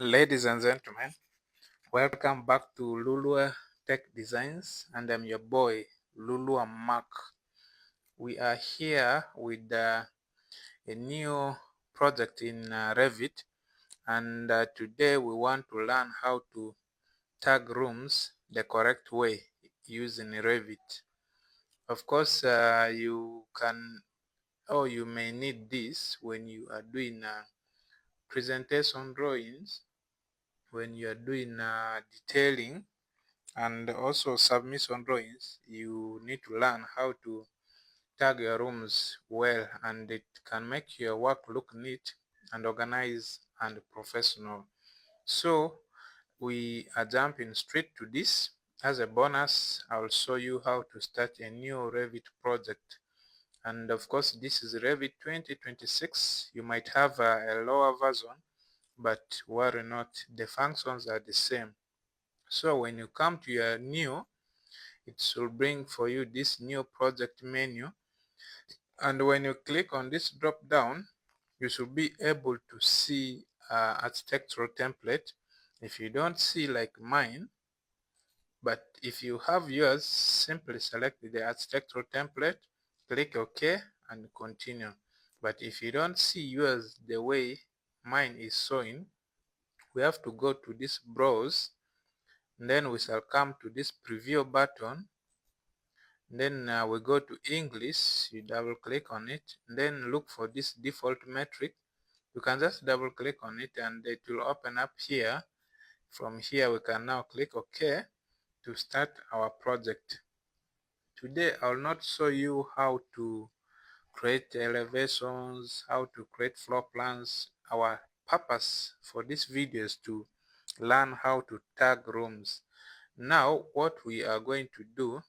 Ladies and gentlemen, welcome back to Lulua Tech Designs, and I'm your boy, Lulua Mark. We are here with a new project in Revit, and today we want to learn how to tag rooms the correct way using Revit. Of course, you may need this when you are doing presentation drawings, when you are doing detailing, and also submission drawings. You need to learn how to tag your rooms well, and it can make your work look neat and organized and professional. So we are jumping straight to this. As a bonus, I will show you how to start a new Revit project. And of course, this is Revit 2026. You might have a lower version, but worry not, the functions are the same. So when you come to your new, it should bring for you this new project menu, and when you click on this drop down, you should be able to see architectural template. If you don't see like mine, but if you have yours, simply select the architectural template, click OK and continue. But if you don't see yours the way mine is showing, we have to go to this browse, and then we shall come to this preview button. Then we go to English, you double click on it, then look for this default metric. You can just double click on it and it will open up here. From here we can now click OK to start our project. Today I will not show you how to create elevations, how to create floor plans. Our purpose for this video is to learn how to tag rooms. Now what we are going to do,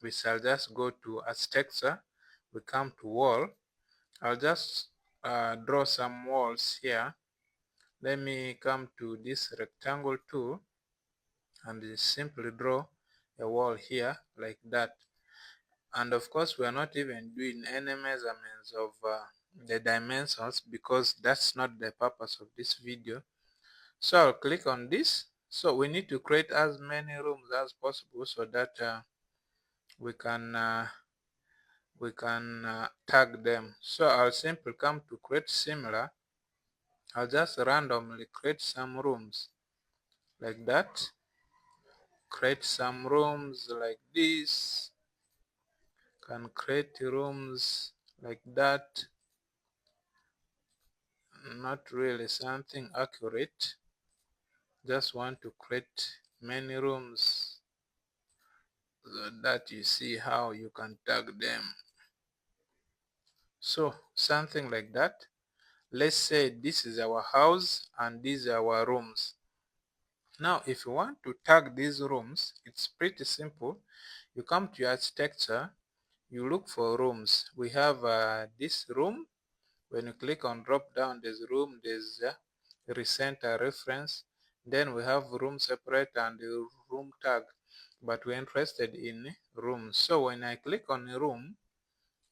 we shall just go to architecture, we come to wall. I'll just draw some walls here. Let me come to this rectangle tool and simply draw a wall here like that. And of course we are not even doing any measurements of the dimensions, because that's not the purpose of this video. So I'll click on this. So we need to create as many rooms as possible so that we can tag them. So I'll simply come to create similar. I'll just randomly create some rooms like that, create some rooms like this, can create rooms like that. Not really something accurate, just want to create many rooms so that you see how you can tag them. So something like that. Let's say this is our house and these are our rooms. Now if you want to tag these rooms, it's pretty simple. You come to your architecture, you look for rooms. We have this room. When you click on drop down, there's room, there's recenter reference. Then we have room separate and room tag, but we're interested in rooms. So when I click on a room,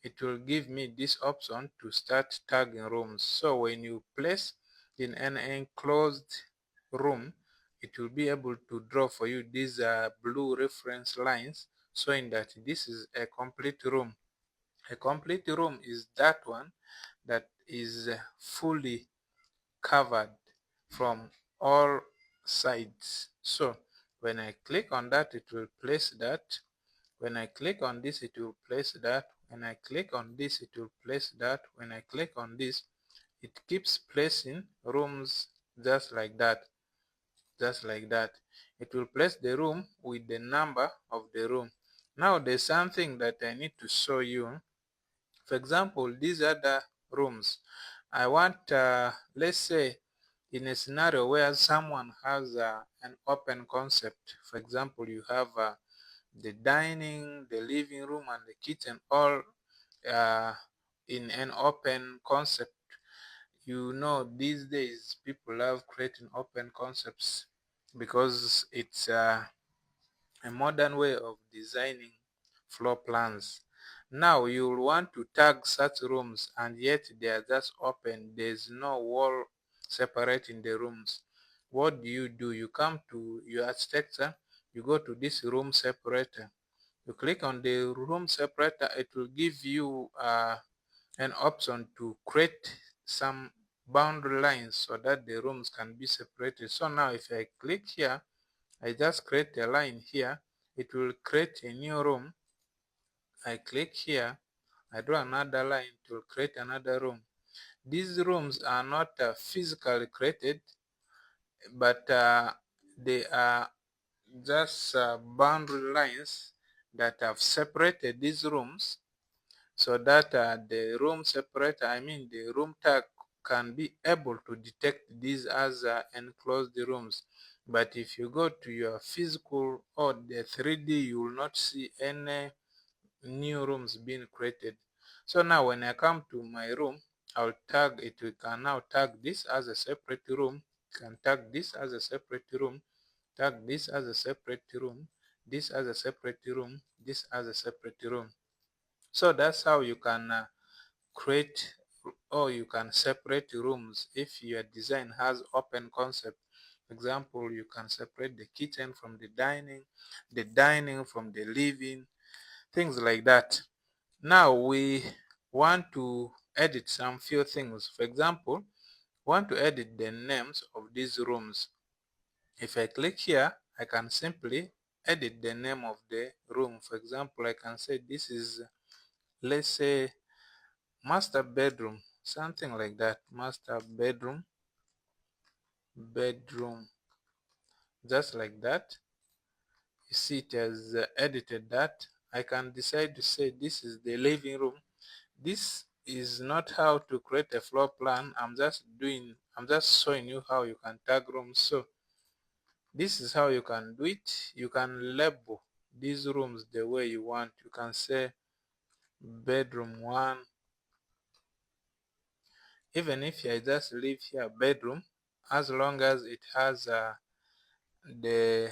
it will give me this option to start tagging rooms. So when you place in an enclosed room, it will be able to draw for you these blue reference lines, showing that this is a complete room. A complete room is that one that is fully covered from all sides. So when I click on that, it will place that. When I click on this, it will place that. When I click on this, it will place that. When I click on this, it keeps placing rooms just like that. Just like that. It will place the room with the number of the room. Now there's something that I need to show you. For example, these other rooms, I want, let's say, in a scenario where someone has an open concept. For example, you have the dining, the living room, and the kitchen all in an open concept. You know, these days people love creating open concepts because it's a modern way of designing floor plans. Now you will want to tag such rooms, and yet they are just open. There's no wall separating the rooms. what do? You come to your architecture, you go to this room separator, you click on the room separator. It will give you an option to create some boundary lines so that the rooms can be separated. So now if I click here, I just create a line here, it will create a new room. I click here, I draw another line, it will create another room. These rooms are not physically created, but they are just boundary lines that have separated these rooms, so that the room separator, the room tag, can be able to detect these as enclosed rooms. But if you go to your physical or the 3D, you will not see any new rooms being created. So now when I come to my room, I'll tag it. We can now tag this as a separate room, can tag this as a separate room, tag this as a separate room, this as a separate room, this as a separate room. So that's how you can create, or you can separate rooms if your design has open concept. For example, you can separate the kitchen from the dining from the living, things like that. Now we want to edit some few things. For example, want to edit the names of these rooms. If I click here, I can simply edit the name of the room. For example, I can say this is, let's say, master bedroom, something like that. Master bedroom, just like that. You see it has edited that. I can decide to say this is the living room. This is not how to create a floor plan. I'm just showing you how you can tag rooms. So this is how you can do it. You can label these rooms the way you want. You can say bedroom 1. Even if I just leave here bedroom, as long as it has the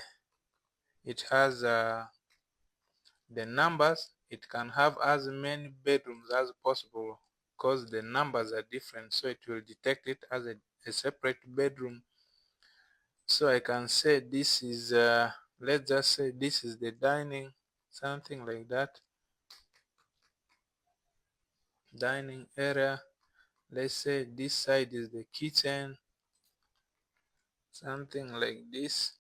numbers, it can have as many bedrooms as possible, because the numbers are different, so it will detect it as a separate bedroom. So I can say this is let's just say this is the dining, something like that. Dining area. Let's say this side is the kitchen, something like this.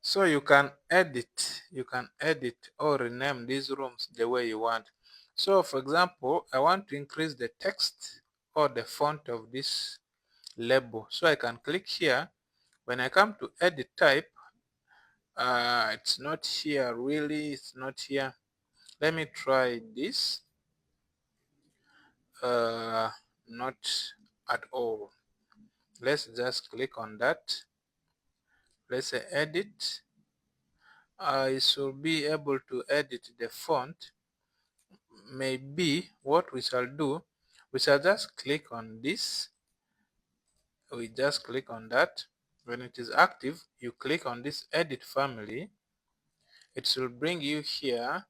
So you can edit or rename these rooms the way you want. So for example, I want to increase the text or the font of this label. So I can click here. When I come to edit type, it's not here, really, it's not here. Let me try this. Not at all. Let's just click on that. Let's say edit. I should be able to edit the font. Maybe what we shall do, we shall just click on this. We just click on that. When it is active, you click on this edit family. It should bring you here.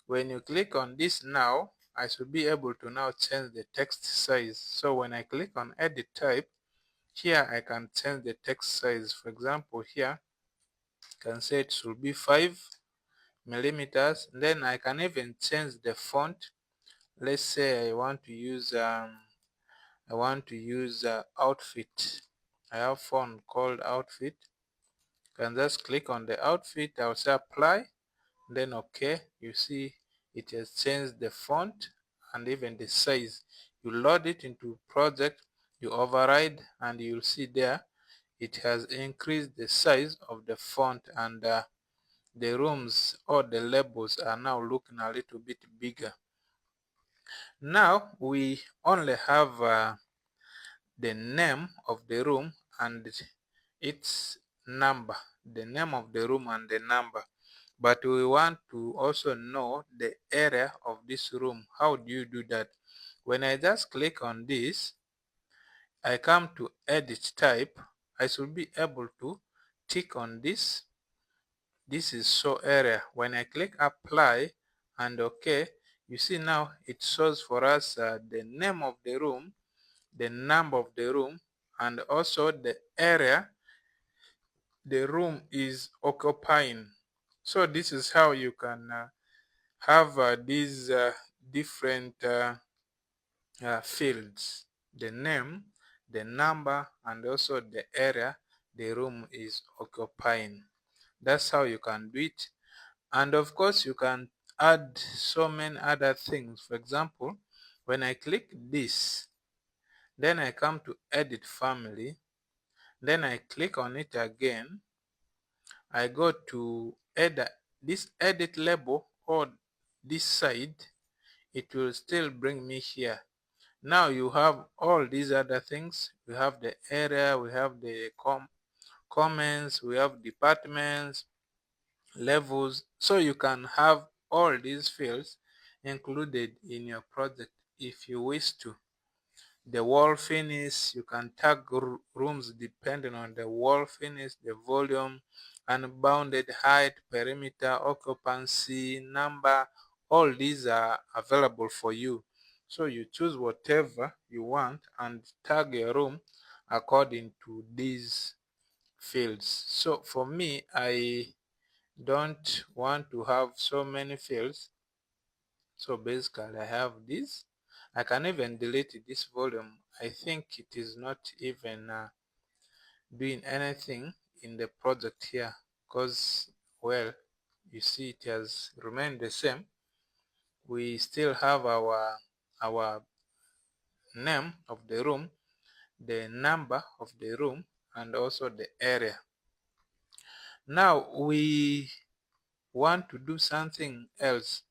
When you click on this now, I should be able to now change the text size. So when I click on edit type, here I can change the text size. For example, here I can say it should be 5 millimeters. Then I can even change the font. Let's say I want to use outfit. I have font called outfit. You can just click on the outfit. I'll say apply, then okay. You see it has changed the font and even the size. You load it into project, you override, and you'll see there it has increased the size of the font, and the rooms or the labels are now looking a little bit bigger. Now we only have the name of the room and its number, the name of the room and the number, but we want to also know the area of this room. How do you do that? When I just click on this, I come to edit type. I should be able to tick on this. This is show area. When I click apply and okay, you see now it shows for us the name of the room, the number of the room, and also the area the room is occupying. So this is how you can have these different fields: the name, the number, and also the area the room is occupying. That's how you can do it. And of course you can add so many other things. For example, when I click this, then I come to edit family, then I click on it again, I go to this edit label or this side, it will still bring me here. Now you have all these other things. We have the area, we have the comments, we have departments, levels. So you can have all these fields included in your project if you wish to. The wall finish, you can tag rooms depending on the wall finish, the volume, unbounded height, perimeter, occupancy, number. All these are available for you. So you choose whatever you want and tag your room according to these fields. So for me, I don't want to have so many fields. So basically I have this. I can even delete this volume. I think it is not even doing anything in the project here, because, well, you see it has remained the same. We still have our name of the room, the number of the room, and also the area. Now we want to do something else.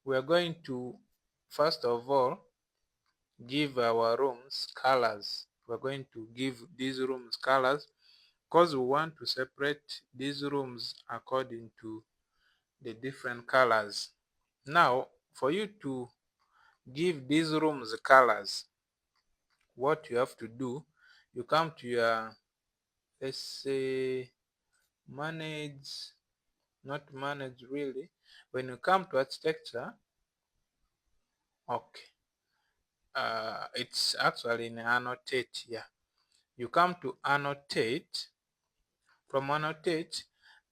We are going to, first of all, give our rooms colors. We're going to give these rooms colors because we want to separate these rooms according to the different colors. Now, for you to give these rooms colors, what you have to do, you come to your, let's say, manage, not manage really. When you come to architecture, okay, it's actually in annotate here. You come to annotate. From annotate,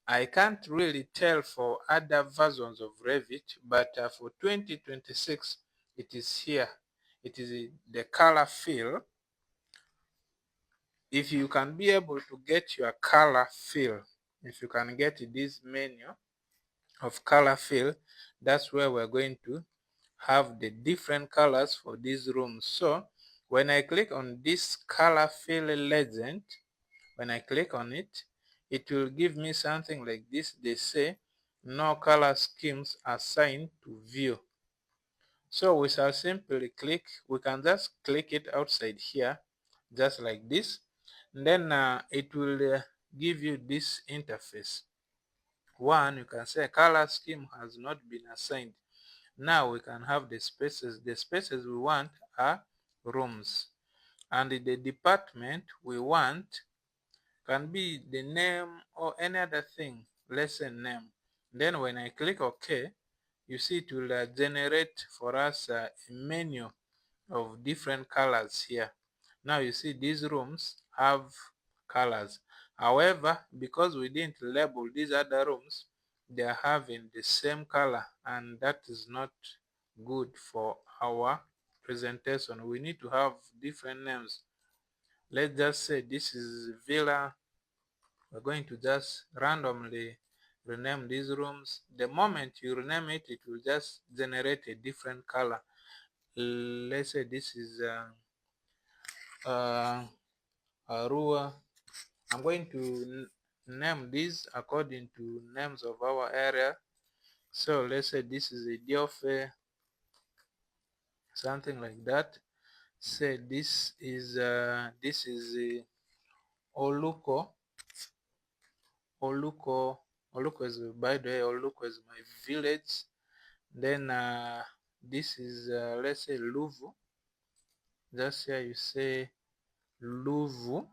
I can't really tell for other versions of Revit, but for 2026, it is here. It is the color fill. If you can be able to get your color fill, if you can get this menu of color fill, that's where we're going to have the different colors for these rooms. So when I click on this color fill legend, when I click on it, it will give me something like this. They say no color schemes assigned to view. So we shall simply click, we can just click it outside here, just like this. And then it will give you this interface. One, you can say color scheme has not been assigned. Now we can have the spaces. The spaces we want are rooms. And the department we want can be the name or any other thing, let's say name. Then when I click OK, you see it will generate for us a menu of different colors here. Now you see these rooms have colors. However, because we didn't label these other rooms, they are having the same color, and that is not good for our presentation. We need to have different names. Let's just say this is Villa. We're going to just randomly rename these rooms. The moment you rename it, it will just generate a different color. Let's say this is Arua. I'm going to name these according to names of our area. So let's say this is a Diofe, something like that. Say this is a Oluko. Oluko is, by the way, Oluko is my village. Then this is let's say Luvu. Just here you say Luvu,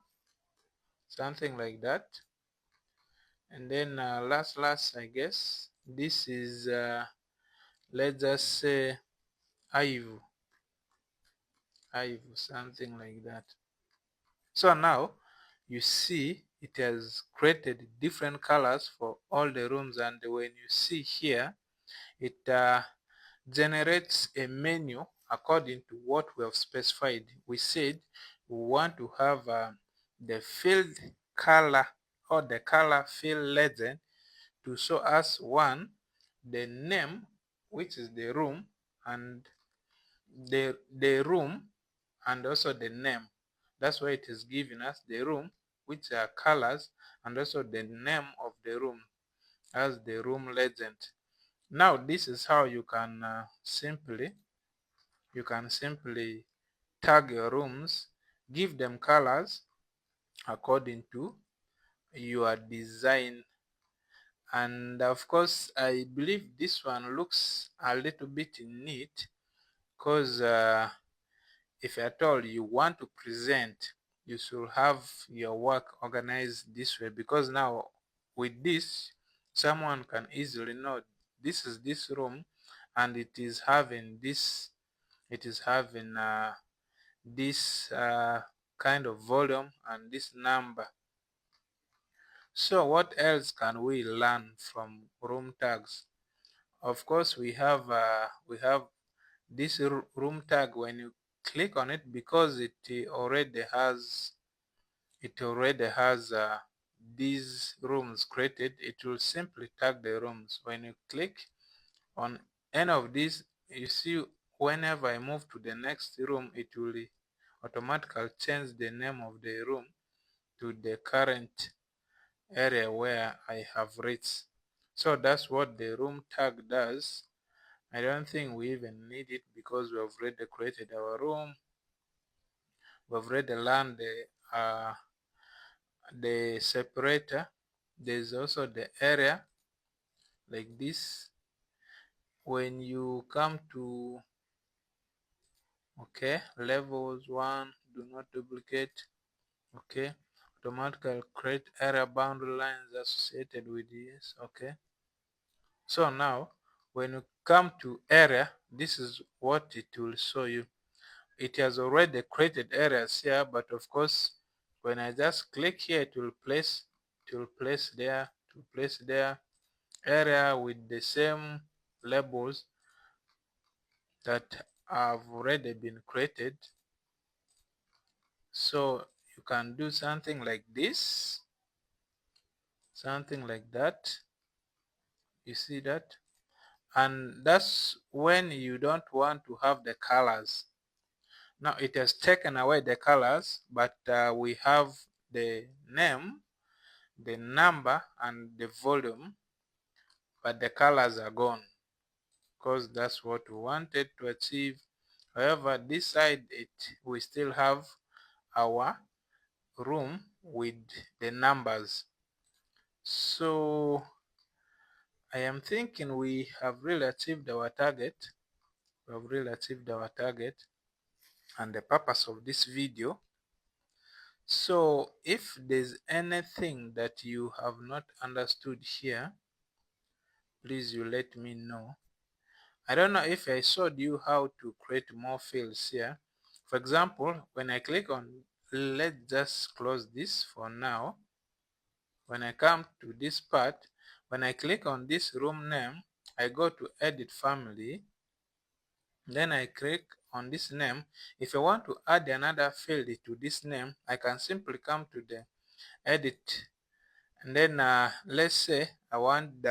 something like that. And then last I guess this is let's just say Aivu, something like that. So now you see it has created different colors for all the rooms, and when you see here, it generates a menu according to what we have specified. We said we want to have the field color or the color field legend to show us one, the name, which is the room, and the room, and also the name. That's why it is giving us the room, which are colors, and also the name of the room as the room legend. Now this is how you can simply tag your rooms, give them colors according to your design. And of course, I believe this one looks a little bit neat, because if at all you want to present, you should have your work organized this way, because now with this, someone can easily know this is this room, and it is having this kind of volume and this number. So what else can we learn from room tags? Of course, we have this room tag. When you click on it, because it already has these rooms created, it will simply tag the rooms. When you click on any of these, you see whenever I move to the next room, it will automatically change the name of the room to the current area where I have reached. So that's what the room tag does. I don't think we even need it, because we have already created our room. We've already learned the separator. There's also the area like this. When you come to levels 1, do not duplicate. Automatically create area boundary lines associated with this. So now when you come to area, this is what it will show you. It has already created areas here, but of course when I just click here, it will place there area with the same labels that have already been created. So you can do something like this, something like that. You see that? And that's when you don't want to have the colors. Now it has taken away the colors, but we have the name, the number, and the volume, but the colors are gone, because that's what we wanted to achieve. However, this side, we still have our room with the numbers. So I am thinking we have really achieved our target. And the purpose of this video. So if there's anything that you have not understood here, please you let me know. I don't know if I showed you how to create more fields here. For example, when I click on, let's just close this for now. When I come to this part, when I click on this room name, I go to edit family. Then I click on this name. If I want to add another field to this name, I can simply come to the edit, and then let's say I want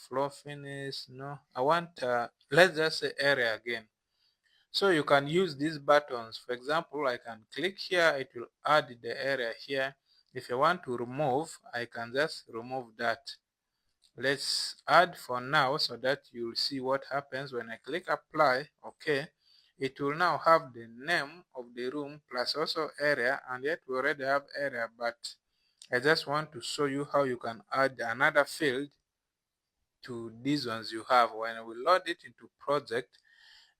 floor finish. No, I want let's just say area again. So you can use these buttons. For example, I can click here, it will add the area here. If I want to remove, I can just remove that. Let's add for now, so that you'll see what happens when I click apply. It will now have the name of the room plus also area, and yet we already have area, but I just want to show you how you can add another field to these ones you have. When we load it into project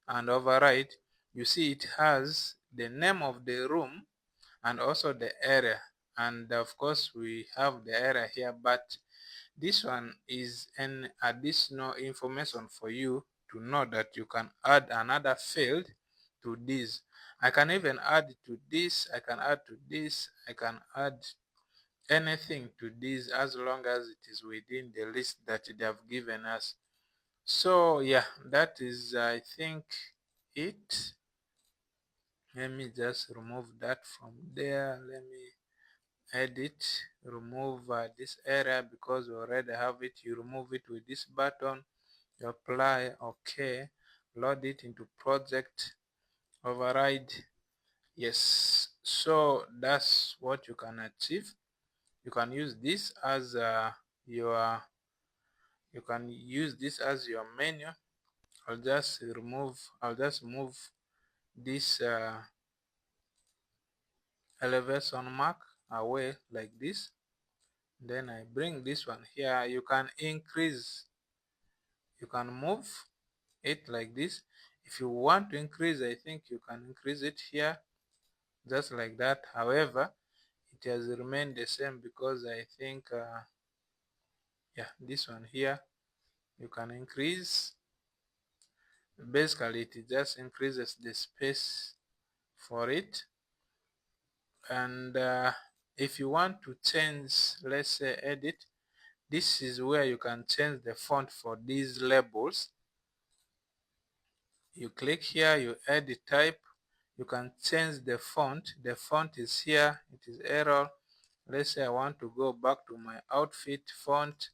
and override, you see it has the name of the room and also the area, and of course we have the area here, but this one is an additional information for you to know that you can add another field to this. I can even add to this, I can add to this, I can add anything to this as long as it is within the list that they have given us. So yeah, that is I think it. Let me just remove that from there. Let me edit, remove this area because we already have it. You remove it with this button, you apply, okay, load it into project, override, yes. So that's what you can achieve. You can use this as your menu. I'll just move this elevation mark away like this. Then I bring this one here. You can increase, you can move it like this. If you want to increase, I think you can increase it here just like that. However, it has remained the same because I think yeah, this one here you can increase. Basically it just increases the space for it. And if you want to change, let's say edit, this is where you can change the font for these labels. You click here, you add the type, you can change the font. The font is here, it is error. Let's say I want to go back to my outfit font.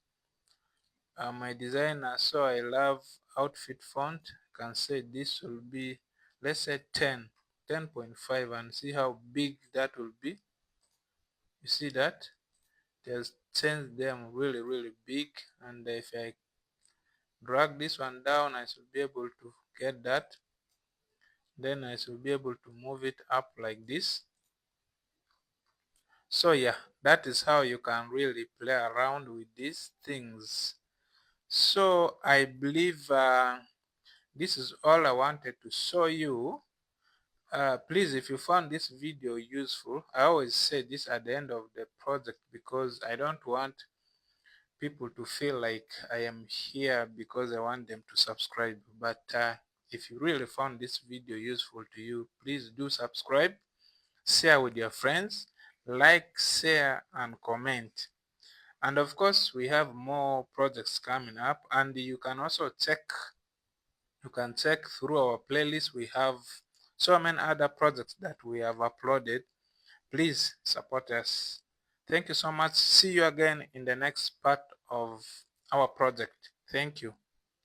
My designer, so I love outfit font. I can say this will be, let's say 10.5, and see how big that will be. You see that? It has changed them really big. And if I drag this one down, I should be able to get that. Then I should be able to move it up like this. So yeah, that is how you can really play around with these things. So I believe this is all I wanted to show you. Please, if you found this video useful, I always say this at the end of the project because I don't want people to feel like I am here because I want them to subscribe. But if you really found this video useful to you, please do subscribe, share with your friends, like, share, and comment. And of course, we have more projects coming up, and you can also check through our playlist. We have so many other projects that we have uploaded. Please support us. Thank you so much. See you again in the next part of our project. Thank you.